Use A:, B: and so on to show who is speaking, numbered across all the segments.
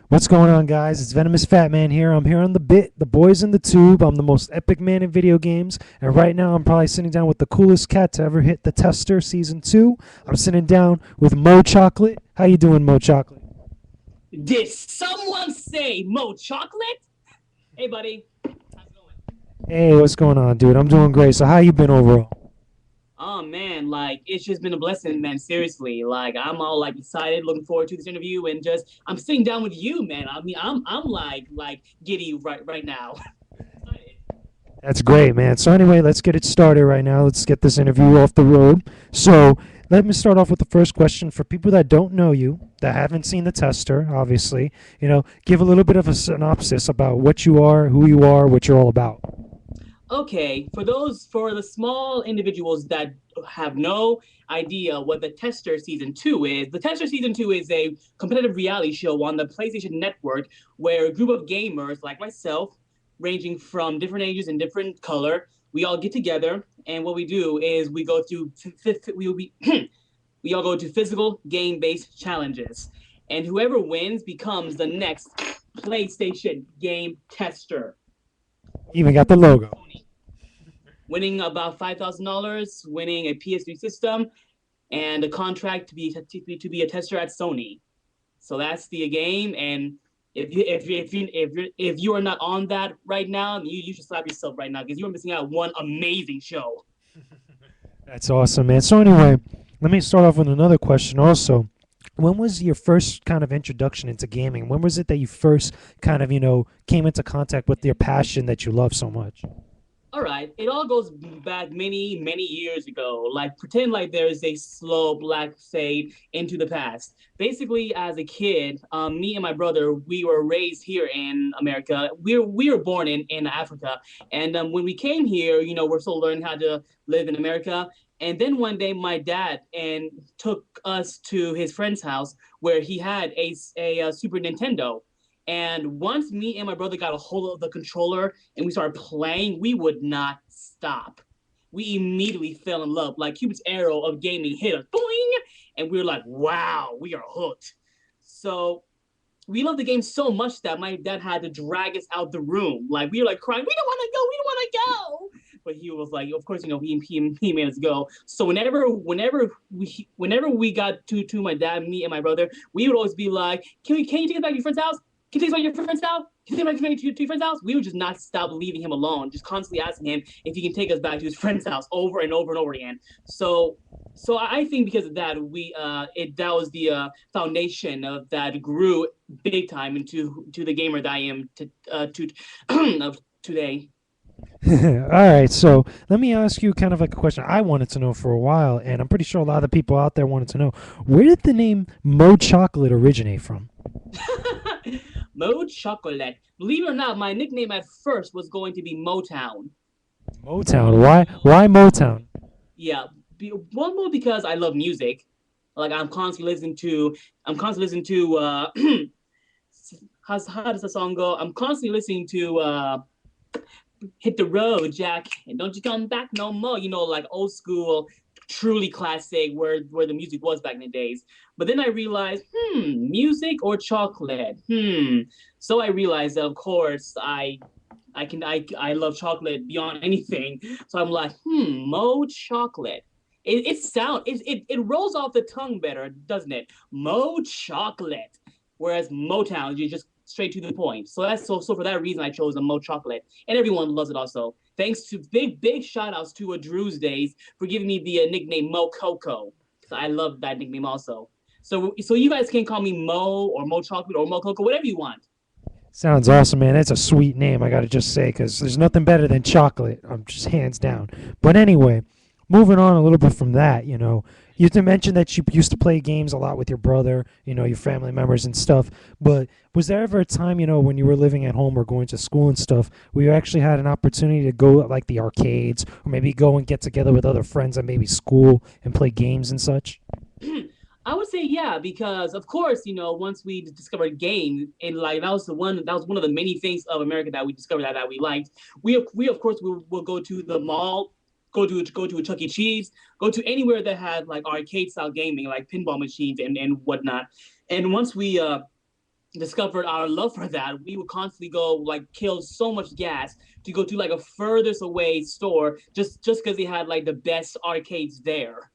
A: What's going on, guys? It's VenomousFatman here. I'm here on the bit, the boys in the tube. I'm the most epic man in video games, and right now I'm probably sitting down with the coolest cat to ever hit the tester, season 2. I'm sitting down with MoChocolate. How you doing, MoChocolate?
B: Did someone say Mo Chocolate? Hey, buddy. How's it going?
A: Hey, what's going on, dude? I'm doing great. So how you been overall?
B: Oh man, like it's just been a blessing, man. Seriously, like I'm all like excited, looking forward to this interview, and just I'm sitting down with you, man. I mean, I'm like giddy right now. Excited.
A: That's great, man. So anyway, let's get it started right now. Let's get this interview off the road. So let me start off with the first question for people that don't know you, that haven't seen the tester, obviously. Give a little bit of a synopsis about what you are, who you are, what you're all about.
B: Okay, for the small individuals that have no idea what the Tester Season 2 is, the Tester Season 2 is a competitive reality show on the PlayStation Network where a group of gamers like myself, ranging from different ages and different color, we all get together and what we do is we go through we all go to physical game-based challenges. And whoever wins becomes the next PlayStation game tester.
A: Even got the logo.
B: Winning about $5,000, winning a PS3 system, and a contract to be a tester at Sony. So that's the game. And if you are not on that right now, you should slap yourself right now because you are missing out on one amazing show.
A: That's awesome, man. So anyway, let me start off with another question also. When was your first kind of introduction into gaming? When was it that you first kind of, came into contact with your passion that you love so much?
B: All right, it all goes back many years ago. Like pretend like there is a slow black fade into the past. Basically, as a kid, me and my brother, we were raised here in America. We were born in Africa, and when we came here, we're still learning how to live in America. And then one day, my dad and took us to his friend's house where he had a Super Nintendo. And once me and my brother got a hold of the controller and we started playing, we would not stop. We immediately fell in love. Like Cupid's arrow of gaming hit us, boing, and we were like, "Wow, we are hooked." So we loved the game so much that my dad had to drag us out the room. Like we were like crying, "We don't want to go, we don't want to go." But he was like, "Of course, he made us go." So whenever we got to my dad, me and my brother, we would always be like, can you take us back to your friend's house? Can you take us back to your friend's house? Can you take us back to your friend's house? We would just not stop leaving him alone, just constantly asking him if he can take us back to his friend's house over and over and over again. So I think because of that, that was the foundation of that grew big time into the gamer that I am to of today.
A: All right, so let me ask you kind of like a question I wanted to know for a while, and I'm pretty sure a lot of the people out there wanted to know, where did the name Mo Chocolate originate from?
B: MoChocolate. Believe it or not, my nickname at first was going to be Motown.
A: Motown. Why Motown?
B: Yeah, one more because I love music. Like I'm constantly listening to. How does the song go? I'm constantly listening to "Hit the Road, Jack," and "Don't You Come Back No More." Like old school, truly classic, where the music was back in the days. But then I realized, music or chocolate? So I realized, that, of course, I love chocolate beyond anything. So I'm like, Mo Chocolate. It rolls off the tongue better, doesn't it? Mo Chocolate. Whereas Motown, you just straight to the point. So for that reason I chose a Mo Chocolate. And everyone loves it also. Thanks to big shout outs to Drew's Days for giving me the nickname Mo Coco. So I love that nickname also. So you guys can call me Mo or Mo Chocolate or Mo Coco, whatever you want.
A: Sounds awesome, man. That's a sweet name, I gotta just say, because there's nothing better than chocolate. I'm just hands down. But anyway, moving on a little bit from that, you mentioned that you used to play games a lot with your brother, your family members and stuff. But was there ever a time, when you were living at home or going to school and stuff, where you actually had an opportunity to go at like the arcades or maybe go and get together with other friends at maybe school and play games and such?
B: I would say yeah, because of course, once we discovered games, and like that was one of the many things of America that we discovered that we liked. We of course will go to the mall, go to a Chuck E. Cheese, go to anywhere that had like arcade style gaming, like pinball machines and whatnot. And once we discovered our love for that, we would constantly go like kill so much gas to go to like a furthest away store just because they had like the best arcades there.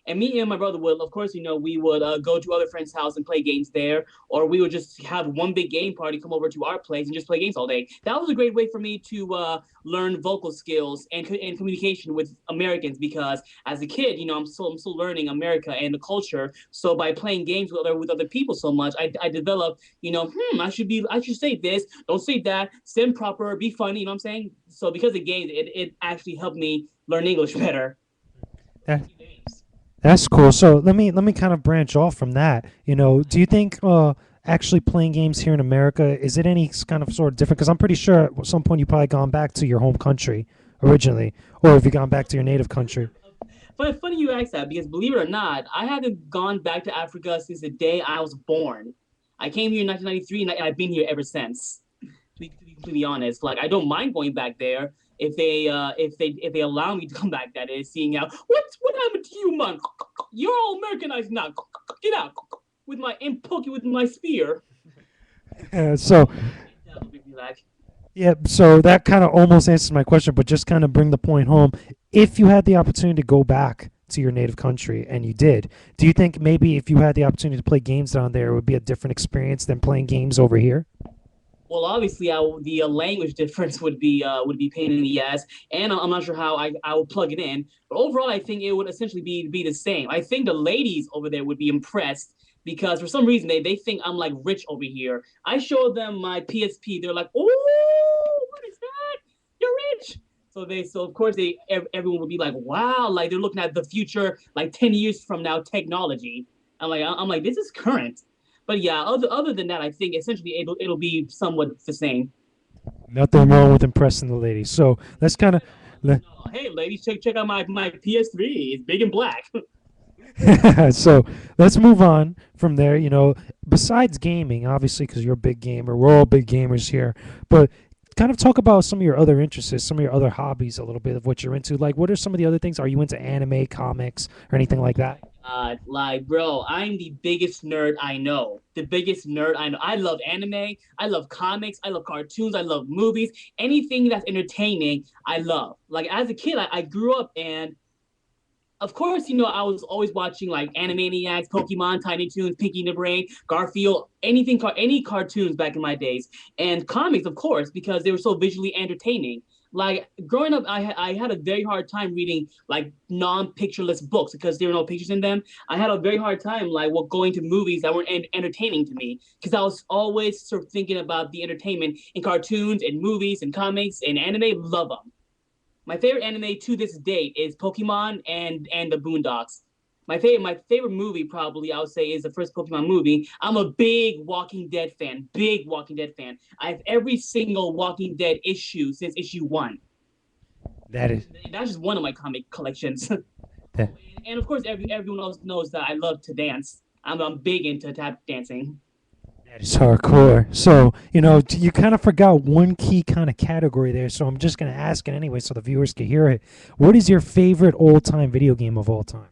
B: And me and my brother would, of course, we would go to other friends' house and play games there, or we would just have one big game party come over to our place and just play games all day. That was a great way for me to learn vocal skills and communication with Americans because as a kid, I'm still learning America and the culture. So by playing games with other people so much, I developed, I should say this, don't say that, sim proper, be funny. You know what I'm saying? So because of games, it actually helped me learn English better.
A: That, that's cool. So let me kind of branch off from that. Do you think actually playing games here in America is it any kind of sort of different? Because I'm pretty sure at some point you probably gone back to your home country originally, or have you gone back to your native country?
B: But funny you ask that because believe it or not, I haven't gone back to Africa since the day I was born. I came here in 1993 and I've been here ever since. To be completely honest, like I don't mind going back there if they allow me to come back. That is, seeing out what happened to you, man? You're all Americanized now. Get out with my poke you with my spear.
A: So
B: That'll make me like,
A: yeah, so that kind of almost answers my question, but just kind of bring the point home. If you had the opportunity to go back to your native country, and you did, do you think maybe if you had the opportunity to play games down there, it would be a different experience than playing games over here?
B: well, obviously, the language difference would be pain in the ass, and I'm not sure how I would plug it in. But overall, I think it would essentially be the same. I think the ladies over there would be impressed because for some reason they think I'm like rich over here. I showed them my PSP, they're like, "Oh, what is that? You're rich." So of course everyone would be like, "Wow!" Like they're looking at the future, like 10 years from now, technology. I'm like, this is current. But yeah, other than that, I think essentially it'll be somewhat the same.
A: Nothing wrong with impressing the ladies. So let's kind of.
B: No, hey ladies, check out my PS3. It's big and black.
A: So let's move on from there. Besides gaming, obviously, because you're a big gamer, we're all big gamers here. But kind of talk about some of your other interests, some of your other hobbies, a little bit of what you're into. Like, what are some of the other things? Are you into anime, comics, or anything like that?
B: Like, bro, I'm the biggest nerd I know. The biggest nerd I know. I love anime. I love comics. I love cartoons. I love movies. Anything that's entertaining, I love. Like as a kid, I grew up and of course, I was always watching like Animaniacs, Pokemon, Tiny Toons, Pinky and the Brain, Garfield, any cartoons back in my days, and comics, of course, because they were so visually entertaining. Like growing up, I had a very hard time reading like non-pictureless books because there were no pictures in them. I had a very hard time like going to movies that weren't entertaining to me because I was always sort of thinking about the entertainment in cartoons and movies and comics and anime. Love them. My favorite anime to this date is Pokemon and the Boondocks. My favorite movie probably I would say is the first Pokemon movie. I'm a big Walking Dead fan. Big Walking Dead fan. I have every single Walking Dead issue since issue one.
A: That is
B: And that's just one of my comic collections.
A: that.
B: And of course, everyone else knows that I love to dance. I'm big into tap dancing.
A: That is hardcore. So, you kind of forgot one key kind of category there. So I'm just going to ask it anyway so the viewers can hear it. What is your favorite all time video game of all time?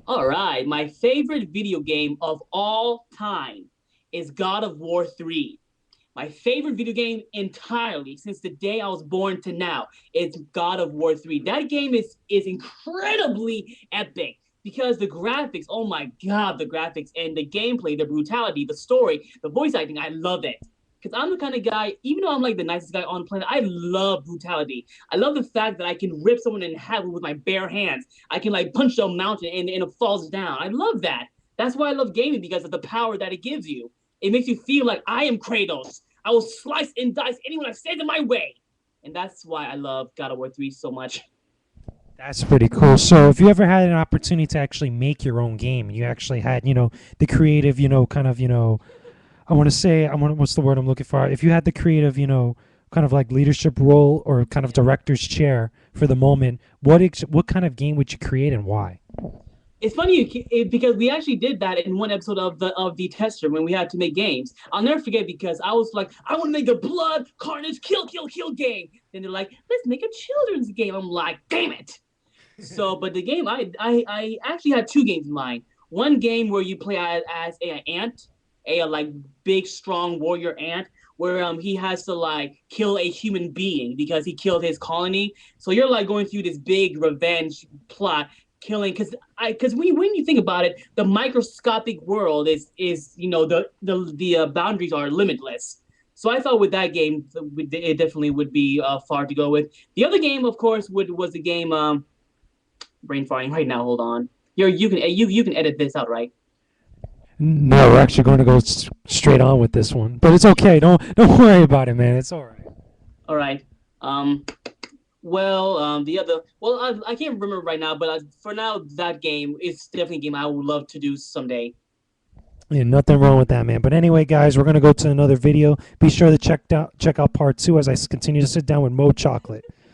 B: All right, my favorite video game of all time is God of War 3. My favorite video game entirely since the day I was born to now is God of War 3. That game is incredibly epic because the graphics, oh my god, the graphics and the gameplay, the brutality, the story, the voice acting, I love it. Because I'm the kind of guy, even though I'm like the nicest guy on the planet, I love brutality. I love the fact that I can rip someone in half with my bare hands. I can like punch a mountain and it falls down. I love that. That's why I love gaming because of the power that it gives you. It makes you feel like I am Kratos. I will slice and dice anyone that stands in my way. And that's why I love God of War 3 so much.
A: That's pretty cool. So, if you ever had an opportunity to actually make your own game, you actually had, the creative, kind of, I want to say, what's the word I'm looking for? If you had the creative, kind of like leadership role or kind of director's chair for the moment, what kind of game would you create and why?
B: It's funny because we actually did that in one episode of the tester when we had to make games. I'll never forget because I was like, I want to make a blood carnage kill game. Then they're like, let's make a children's game. I'm like, damn it. So, but the game I actually had two games in mind. One game where you play as an ant, a like big strong warrior ant where he has to like kill a human being because he killed his colony. So you're like going through this big revenge plot killing because when you think about it, the microscopic world is the boundaries are limitless. So I thought with that game, it definitely would be far to go with. The other game, of course, was the game brain farting right now. Hold on, you can edit this out, right?
A: No, we're actually going to go straight on with this one, but it's okay. Don't worry about it, man. It's all right.
B: All right. Um, the other, I can't remember right now, but for now, that game is definitely a game I would love to do someday.
A: Yeah, nothing wrong with that, man. But anyway, guys, we're gonna go to another video. Be sure to check out part 2 as I continue to sit down with Mo Chocolate.